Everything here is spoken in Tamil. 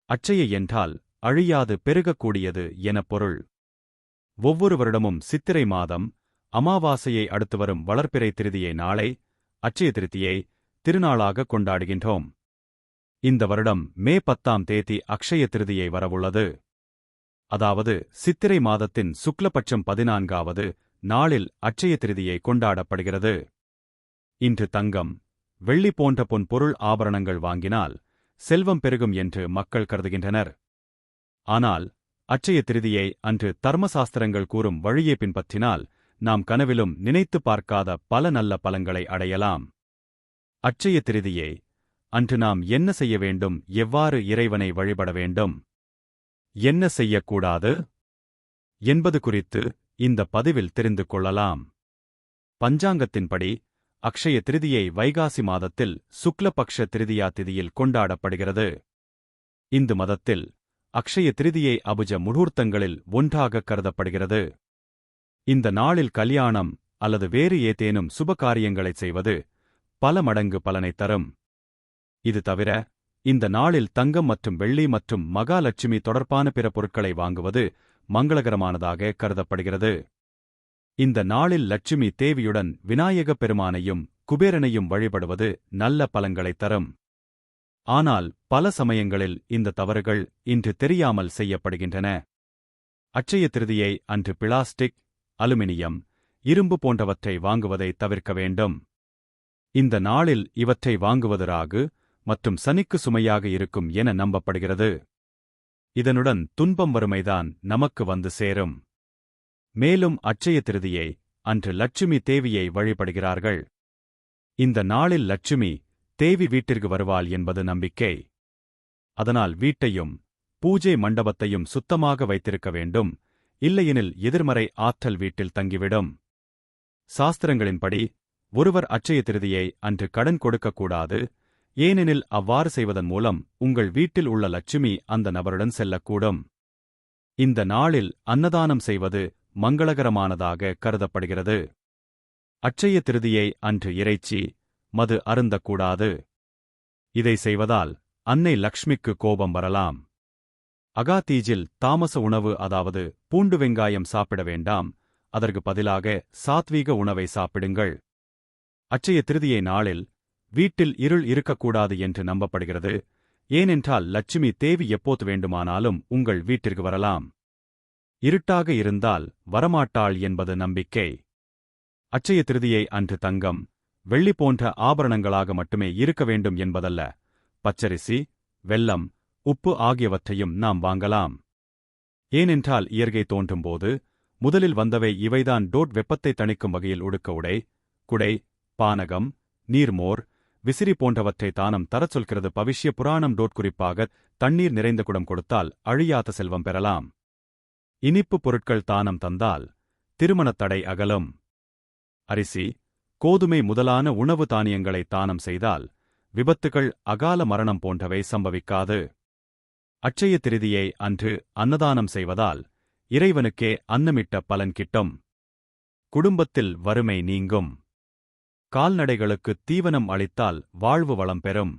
அட்சய என்றால் அழியாது பெருகக்கூடியது எனப் பொருள். ஒவ்வொரு வருடமும் சித்திரை மாதம் அமாவாசையை அடுத்து வரும் வளர்பிறை திருதியை நாளை அட்சய திருதியை திருநாளாக கொண்டாடுகின்றோம். இந்த வருடம் மே 10ஆம் தேதி அக்ஷய திருதியை வரவுள்ளது. அதாவது சித்திரை மாதத்தின் சுக்லபட்சம் 14வது நாளில் அட்சய திருதியை கொண்டாடப்படுகிறது. இன்று தங்கம், வெள்ளி போன்ற பொன் பொருள் ஆபரணங்கள் வாங்கினால் செல்வம் பெருகும் என்று மக்கள் கருதுகின்றனர். ஆனால் அட்சய திருதியை அன்று தர்மசாஸ்திரங்கள் கூறும் வழியே பின்பற்றினால் நாம் கனவிலும் நினைத்து பார்க்காத பல நல்ல பலன்களை அடையலாம். அட்சய திருதியை அன்று நாம் என்ன செய்ய வேண்டும், எவ்வாறு இறைவனை வழிபட வேண்டும், என்ன செய்யக்கூடாது என்பது குறித்து இந்த பதிவில் தெரிந்து கொள்ளலாம். பஞ்சாங்கத்தின்படி அக்ஷய திருதியை வைகாசி மாதத்தில் சுக்லபக்ஷ திருதியா திதியில் கொண்டாடப்படுகிறது. இந்து மதத்தில் அக்ஷய திருதியை அபுஜ முகூர்த்தங்களில் ஒன்றாக கருதப்படுகிறது. இந்த நாளில் கல்யாணம் அல்லது வேறு ஏதேனும் சுபகாரியங்களைச் செய்வது பல மடங்கு பலனைத் தரும். இது தவிர இந்த நாளில் தங்கம் மற்றும் வெள்ளி மற்றும் மகாலட்சுமி தொடர்பான பிற பொருட்களை வாங்குவது மங்களகரமானதாக கருதப்படுகிறது. இந்த நாளில் லட்சுமி தேவியுடன் விநாயகப் பெருமானையும் குபேரனையும் வழிபடுவது நல்ல பலன்களைத் தரும். ஆனால் பல சமயங்களில் இந்த தவறுகள் இன்று தெரியாமல் செய்யப்படுகின்றன. அட்சய திருதியை அன்று பிளாஸ்டிக், அலுமினியம், இரும்பு போன்றவற்றை வாங்குவதை தவிர்க்க வேண்டும். இந்த நாளில் இவற்றை வாங்குவது ராகு மற்றும் சனிக்கு சுமையாக இருக்கும் என நம்பப்படுகிறது. இதனுடன் துன்பம் வறுமைதான் நமக்கு வந்து சேரும். மேலும் அட்சய திருதியை அன்று லட்சுமி தேவியை வழிபடுகிறார்கள். இந்த நாளில் லட்சுமி தேவி வீட்டிற்கு வருவாள் என்பது நம்பிக்கை. அதனால் வீட்டையும் பூஜை மண்டபத்தையும் சுத்தமாக வைத்திருக்க வேண்டும், இல்லையெனில் எதிர்மறை ஆற்றல் வீட்டில் தங்கிவிடும். சாஸ்திரங்களின்படி ஒருவர் அட்சய திருதியை அன்று கடன் கொடுக்கக்கூடாது, ஏனெனில் அவ்வாறு செய்வதன் மூலம் உங்கள் வீட்டில் உள்ள லட்சுமி அந்த நபருடன் செல்லக்கூடும். இந்த நாளில் அன்னதானம் செய்வது மங்களகரமானதாக கருதப்படுகிறது. அட்சய திருதியை அன்று இறைச்சி, மது அருந்தக்கூடாது. இதை செய்வதால் அன்னை லக்ஷ்மிக்கு கோபம் வரலாம். அகாதீஜில் தாமச உணவு, அதாவது பூண்டு வெங்காயம் சாப்பிட வேண்டாம், அதற்கு பதிலாக சாத்வீக உணவை சாப்பிடுங்கள். அட்சய திருதியை நாளில் வீட்டில் இருள் இருக்கக்கூடாது என்று நம்பப்படுகிறது, ஏனென்றால் லட்சுமி தேவி எப்போது வேண்டுமானாலும் உங்கள் வீட்டிற்கு வரலாம். இருட்டாக இருந்தால் வரமாட்டாள் என்பது நம்பிக்கை. அட்சய திருதியை அன்று தங்கம், வெள்ளி போன்ற ஆபரணங்களாக மட்டுமே இருக்க வேண்டும் என்பதல்ல, பச்சரிசி, வெல்லம், உப்பு ஆகியவற்றையும் நாம் வாங்கலாம். ஏனென்றால் இயற்கை தோன்றும்போது முதலில் வந்தவை இவைதான். வெப்பத்தை தணிக்கும் வகையில் உடுக்க உடை, குடை, பானகம், நீர்மோர், விசிறி போன்றவற்றை தானம் தரச் சொல்கிறது பவிஷ்ய புராணம். குறிப்பாக தண்ணீர் நிறைந்த குடம் கொடுத்தால் அழியாத செல்வம் பெறலாம். இனிப்பு பொருட்கள் தானம் தந்தால் திருமணத் தடை அகலும். அரிசி, கோதுமை முதலான உணவு தானியங்களை தானம் செய்தால் விபத்துகள், அகால மரணம் போன்றவை சம்பவிக்காது. அட்சய திருதியை அன்று அன்னதானம் செய்வதால் இறைவனுக்கே அன்னமிட்ட பலன் கிட்டும். குடும்பத்தில் வறுமை நீங்கும். கால்நடைகளுக்கு தீவனம் அளித்தால் வாழ்வு வளம் பெறும்.